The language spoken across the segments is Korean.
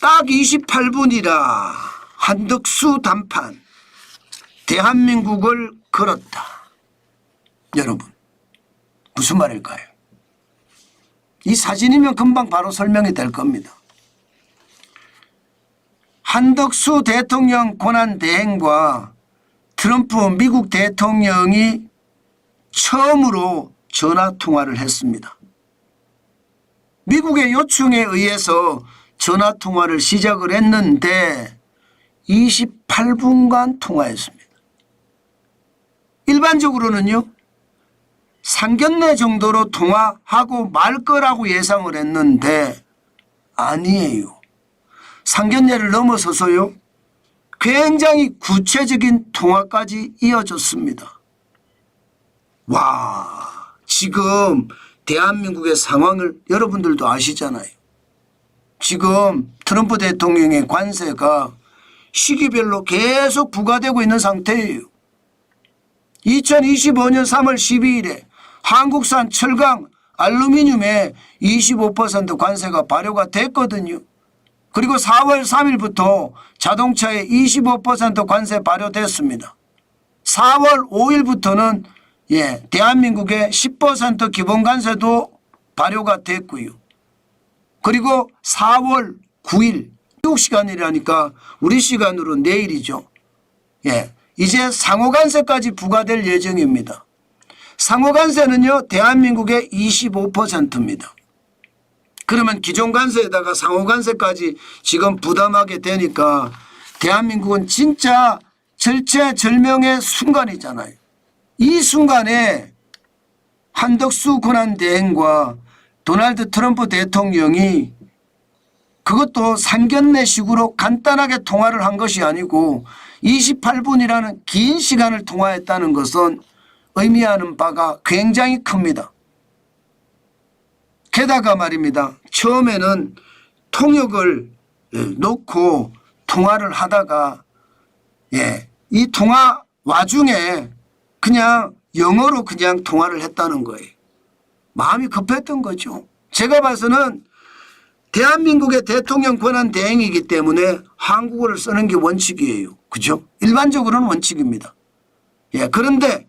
딱 28분이라 한덕수 단판 대한민국을 걸었다. 여러분 무슨 말일까요? 이 사진이면 금방 바로 설명이 될 겁니다. 한덕수 대통령 권한대행과 트럼프 미국 대통령이 처음으로 전화통화를 했습니다. 미국의 요청에 의해서 전화통화를 시작을 했는데 28분간 통화했습니다. 일반적으로는요, 상견례 정도로 통화하고 말 거라고 예상을 했는데 아니에요. 상견례를 넘어서서요, 굉장히 구체적인 통화까지 이어졌습니다. 와, 지금 대한민국의 상황을 여러분들도 아시잖아요. 지금 트럼프 대통령의 관세가 시기별로 계속 부과되고 있는 상태예요. 2025년 3월 12일에 한국산 철강, 알루미늄에 25% 관세가 발효가 됐거든요. 그리고 4월 3일부터 자동차에 25% 관세 발효됐습니다. 4월 5일부터는 대한민국의 10% 기본관세도 발효가 됐고요. 그리고 4월 9일 미국 시간이라니까 우리 시간으로 내일이죠. 이제 상호관세까지 부과될 예정입니다. 상호관세는요, 대한민국의 25%입니다. 그러면 기존관세에다가 상호관세까지 지금 부담하게 되니까 대한민국은 진짜 절체절명의 순간이잖아요. 이 순간에 한덕수 권한대행과 도널드 트럼프 대통령이 그것도 상견례식으로 간단하게 통화를 한 것이 아니고 28분이라는 긴 시간을 통화했다는 것은 의미하는 바가 굉장히 큽니다. 게다가 말입니다. 처음에는 통역을 놓고 통화를 하다가 이 통화 와중에 그냥 영어로 그냥 통화를 했다는 거예요. 마음이 급했던 거죠. 제가 봐서는 대한민국의 대통령 권한 대행이기 때문에 한국어를 쓰는 게 원칙이에요. 그죠? 일반적으로는 원칙입니다. 그런데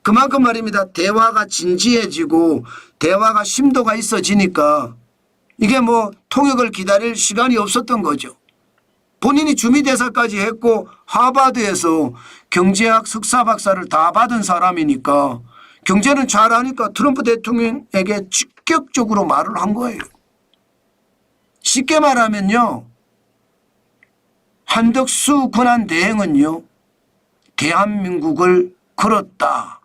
그만큼 말입니다. 대화가 진지해지고 대화가 심도가 있어지니까 이게 뭐 통역을 기다릴 시간이 없었던 거죠. 본인이 주미대사까지 했고 하버드에서 경제학 석사 박사를 다 받은 사람이니까 경제는 잘하니까 트럼프 대통령에게 직격적으로 말을 한 거예요. 쉽게 말하면요, 한덕수 권한대행은요, 대한민국을 걸었다.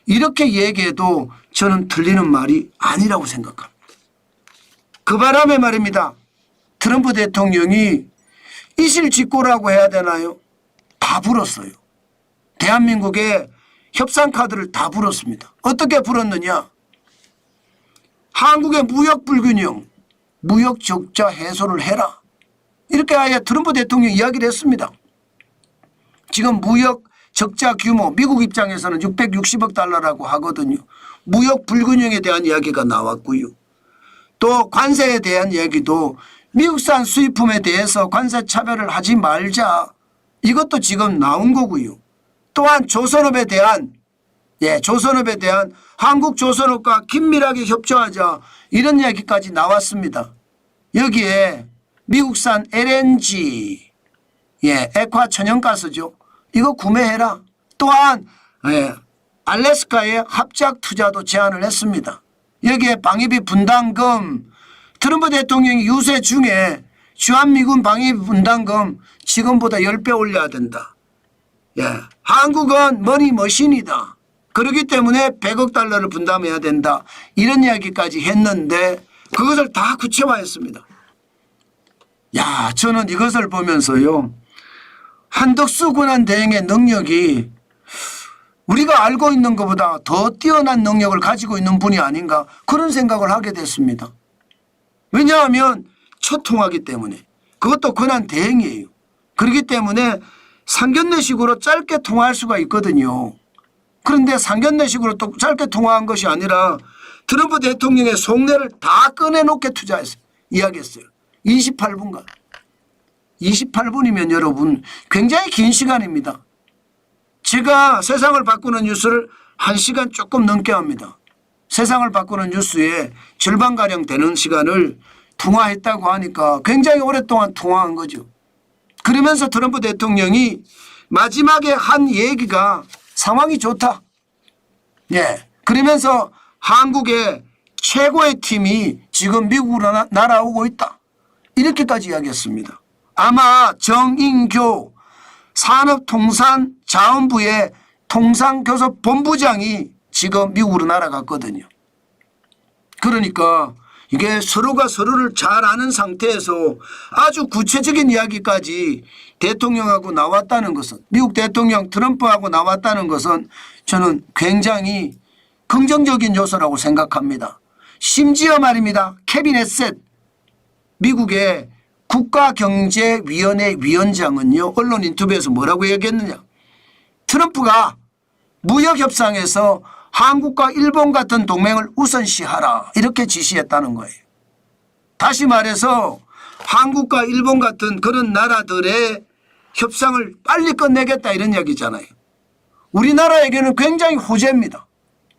이렇게 얘기해도 저는 틀리는 말이 아니라고 생각합니다. 그 바람에 말입니다. 트럼프 대통령이 이실직고라고 해야 되나요? 다 불었어요. 대한민국의 협상카드를 다 불었습니다. 어떻게 불었느냐? 한국의 무역 불균형, 무역 적자 해소를 해라. 이렇게 아예 트럼프 대통령이 이야기를 했습니다. 지금 무역 적자 규모 미국 입장에서는 660억 달러라고 하거든요. 무역 불균형에 대한 이야기가 나왔고요. 또 관세에 대한 얘기도 미국산 수입품에 대해서 관세 차별을 하지 말자. 이것도 지금 나온 거고요. 또한 조선업에 대한 한국 조선업과 긴밀하게 협조하자. 이런 얘기까지 나왔습니다. 여기에 미국산 LNG, 액화 천연가스죠. 이거 구매해라. 또한 알래스카에 합작 투자도 제안을 했습니다. 여기에 방위비 분담금, 트럼프 대통령이 유세 중에 주한미군 방위비 분담금 지금보다 10배 올려야 된다. 한국은 머니머신이다. 그렇기 때문에 100억 달러를 분담해야 된다. 이런 이야기까지 했는데 그것을 다 구체화했습니다. 저는 이것을 보면서요, 한덕수 권한대행의 능력이 우리가 알고 있는 것보다 더 뛰어난 능력을 가지고 있는 분이 아닌가 그런 생각을 하게 됐습니다. 왜냐하면 첫 통화기 때문에 그것도 권한대행이에요. 그렇기 때문에 상견례식으로 짧게 통화할 수가 있거든요. 그런데 상견례식으로 또 짧게 통화한 것이 아니라 트럼프 대통령의 속내를 다 꺼내놓게 투자했어요. 이야기했어요. 28분간. 28분이면 여러분 굉장히 긴 시간입니다. 제가 세상을 바꾸는 뉴스를 1시간 조금 넘게 합니다. 세상을 바꾸는 뉴스의 절반가량 되는 시간을 통화했다고 하니까 굉장히 오랫동안 통화한 거죠. 그러면서 트럼프 대통령이 마지막에 한 얘기가 상황이 좋다. 예. 그러면서 한국의 최고의 팀이 지금 미국으로 날아오고 있다. 이렇게까지 이야기했습니다. 아마 정인교 산업통상자원부의 통상교섭본부장이 지금 미국으로 날아갔거든요. 그러니까 이게 서로가 서로를 잘 아는 상태에서 아주 구체적인 이야기까지 대통령하고 나왔다는 것은, 미국 대통령 트럼프하고 나왔다는 것은 저는 굉장히 긍정적인 요소라고 생각합니다. 심지어 말입니다. 케빈 헤셋 미국의 국가경제위원회 위원장은요, 언론 인터뷰에서 뭐라고 얘기했느냐. 트럼프가 무역협상에서 한국과 일본 같은 동맹을 우선시하라 이렇게 지시했다는 거예요. 다시 말해서 한국과 일본 같은 그런 나라들의 협상을 빨리 끝내겠다 이런 얘기잖아요. 우리나라에게는 굉장히 호재입니다.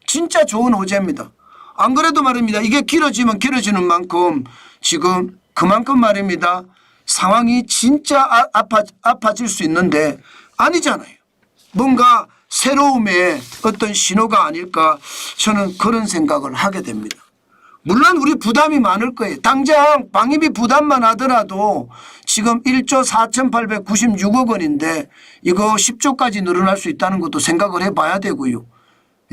진짜 좋은 호재입니다. 안 그래도 말입니다. 이게 길어지면 길어지는 만큼 지금 그만큼 말입니다. 상황이 진짜 아파질 수 있는데 아니잖아요. 뭔가 새로움의 어떤 신호가 아닐까 저는 그런 생각을 하게 됩니다. 물론 우리 부담이 많을 거예요. 당장 방위비 부담만 하더라도 지금 1조 4,896억 원인데 이거 10조까지 늘어날 수 있다는 것도 생각을 해봐야 되고요.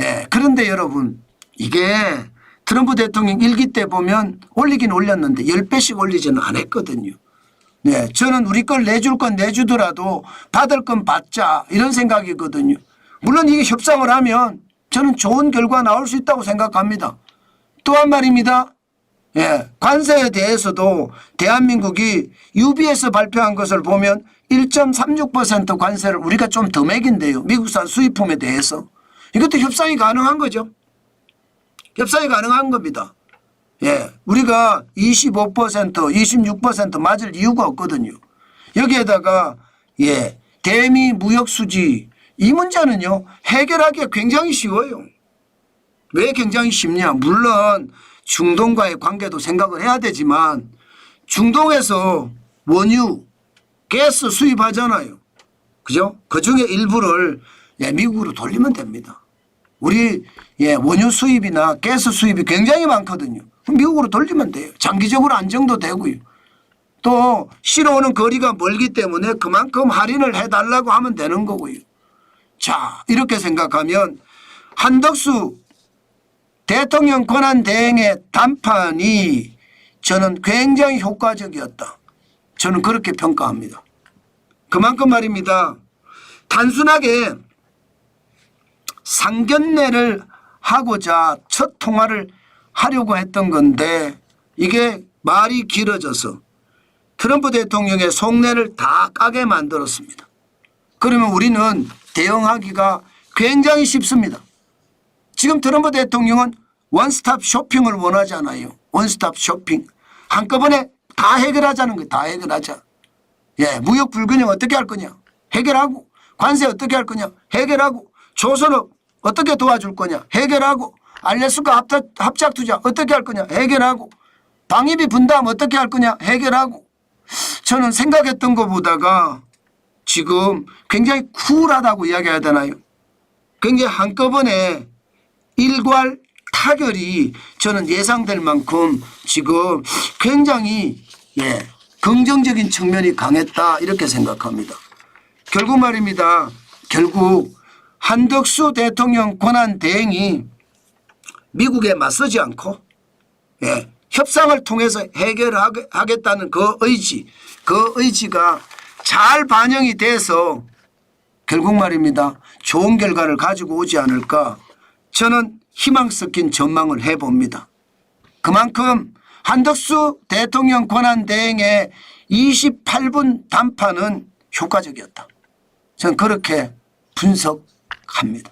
예. 그런데 여러분 이게 트럼프 대통령 일기 때 보면 올리긴 올렸는데 10배씩 올리지는 않았거든요. 네, 저는 우리 걸 내줄 건 내주더라도 받을 건 받자 이런 생각이거든요. 물론 이게 협상을 하면 저는 좋은 결과 나올 수 있다고 생각합니다. 또한 말입니다. 예, 관세에 대해서도 대한민국이 UB에서 발표한 것을 보면 1.36% 관세를 우리가 좀 더 매긴대요. 미국산 수입품에 대해서. 이것도 협상이 가능한 거죠. 협상이 가능한 겁니다. 예, 우리가 25%, 26% 맞을 이유가 없거든요. 여기에다가 예, 대미 무역 수지 이 문제는요 해결하기가 굉장히 쉬워요. 왜 굉장히 쉽냐? 물론 중동과의 관계도 생각을 해야 되지만 중동에서 원유, 가스 수입하잖아요. 그죠? 그중에 일부를 예, 미국으로 돌리면 됩니다. 우리 예, 원유 수입이나 가스 수입이 굉장히 많거든요. 미국으로 돌리면 돼요. 장기적으로 안정도 되고요. 또 실어오는 거리가 멀기 때문에 그만큼 할인을 해달라고 하면 되는 거고요. 자, 이렇게 생각하면 한덕수 대통령 권한대행의 담판이 저는 굉장히 효과적이었다. 저는 그렇게 평가합니다. 그만큼 말입니다. 단순하게 상견례를 하고자 첫 통화를 하려고 했던 건데 이게 말이 길어져서 트럼프 대통령의 속내를 다 까게 만들었습니다. 그러면 우리는 대응하기가 굉장히 쉽습니다. 지금 트럼프 대통령은 원스톱 쇼핑을 원하잖아요. 원스톱 쇼핑. 한꺼번에 다 해결하자는 거예요. 다 해결하자. 예, 무역 불균형 어떻게 할 거냐. 해결하고. 관세 어떻게 할 거냐. 해결하고. 조선업 어떻게 도와줄 거냐. 해결하고. 알래스카 합작 투자 어떻게 할 거냐. 해결하고. 방위비 분담 어떻게 할 거냐. 해결하고. 저는 생각했던 것보다가 지금 굉장히 쿨하다고 이야기해야 되나요. 굉장히 한꺼번에 일괄 타결이 저는 예상될 만큼 지금 굉장히 예, 긍정적인 측면이 강했다 이렇게 생각합니다. 결국 말입니다. 결국 한덕수 대통령 권한대행이 미국에 맞서지 않고 예, 협상을 통해서 해결하겠다는 그 의지가 잘 반영이 돼서 결국 말입니다. 좋은 결과를 가지고 오지 않을까 저는 희망 섞인 전망을 해봅니다. 그만큼 한덕수 대통령 권한대행의 28분 담판은 효과적이었다. 저는 그렇게 분석합니다.